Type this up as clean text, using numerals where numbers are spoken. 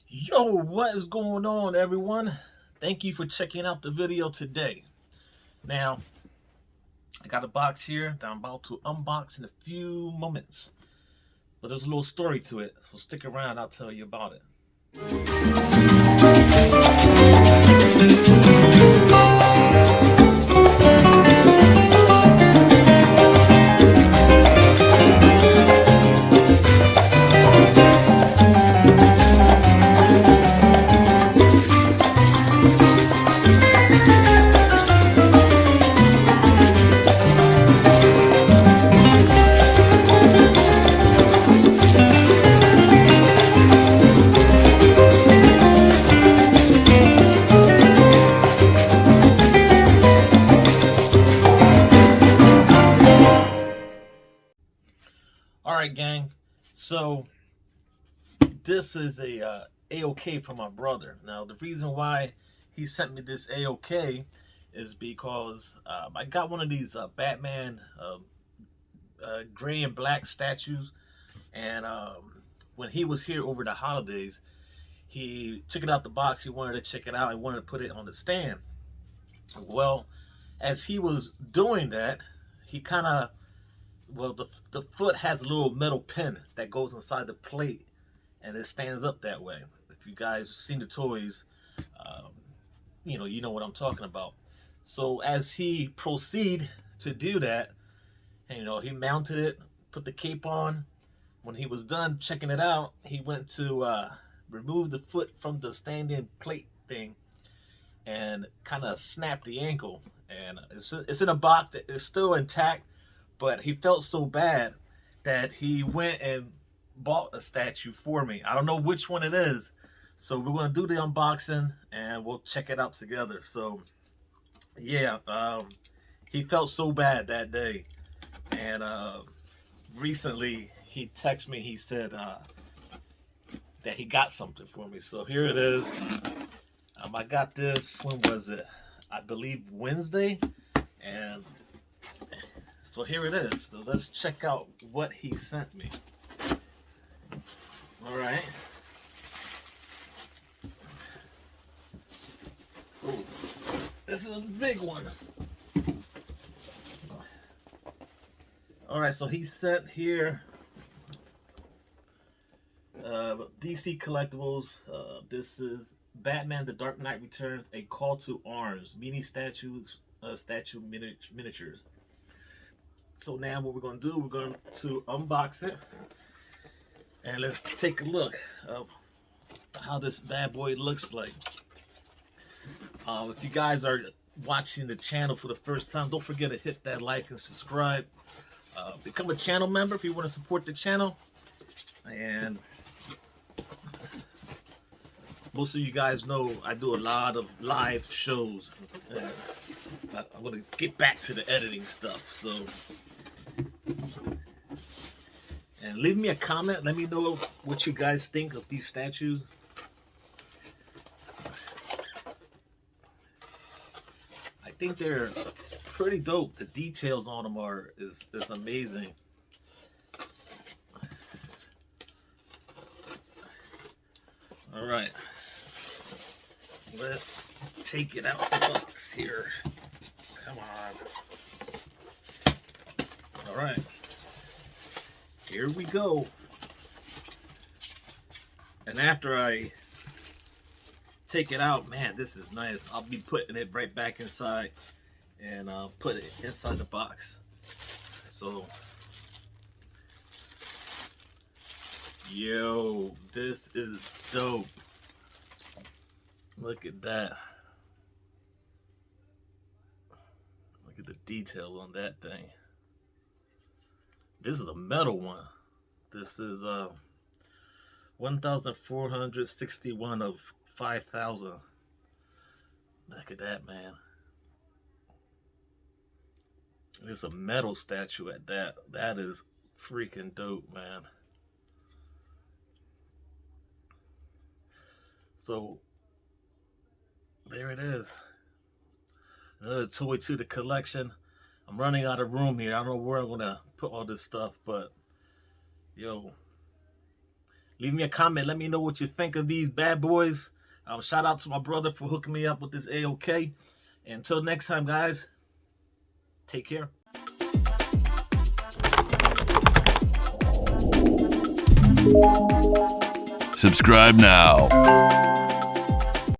Yo, what is going on, everyone? Thank you for checking out the video today. Now, I got a box here that I'm about to unbox in a few moments, but there's a little story to it, so stick around, I'll tell you about it. All right, gang. So this is a AOK from my brother. Now, the reason why he sent me this AOK is because I got one of these Batman gray and black statues, and when he was here over the holidays, he took it out the box. He wanted to check it out. He wanted to put it on the stand. Well, as he was doing that, he kind of the foot has a little metal pin that goes inside the plate, and it stands up that way. If you guys seen the toys, um, you know what I'm talking about. So as he proceed to do that, he mounted it, put the cape on. When he was done checking it out, he went to remove the foot from the standing plate thing and kind of snapped the ankle. And it's in a box that is still intact, but he felt so bad that he went and bought a statue for me. I don't know which one it is, so we're gonna do the unboxing and we'll check it out together. So yeah, he felt so bad that day, and recently he texted me. He said that he got something for me. So here it is. I got this. When was it? I believe Wednesday, and so here it is. So let's check out what he sent me. All right. Ooh, this is a big one. All right, so he sent here DC Collectibles. This is Batman: The Dark Knight Returns, a call to arms, mini statues, statue miniatures. So now what we're going to do, we're going to unbox it, and let's take a look of how this bad boy looks like. If you guys are watching the channel for the first time, don't forget to hit that like and subscribe. Become a channel member if you want to support the channel. And most of you guys know I do a lot of live shows. I'm going to get back to the editing stuff. So, and leave me a comment. Let me know what you guys think of these statues. I think they're pretty dope. The details on them is amazing. All right, let's take it out the box here. Come on. All right, here we go. And after I take it out, man, this is nice. I'll be putting it right back inside and put it inside the box. So, yo, this is dope. Look at that. Look at the detail on that thing. This is a metal one. This is 1,461 of 5,000. Look at that, man. It's a metal statue at that. That is freaking dope, man. So there it is. Another toy to the collection. I'm running out of room here. I don't know where I'm gonna put all this stuff, but yo, Leave me a comment. Let me know what you think of these bad boys. Shout out to my brother for hooking me up with this AOK. Until next time, guys, take care. Subscribe now.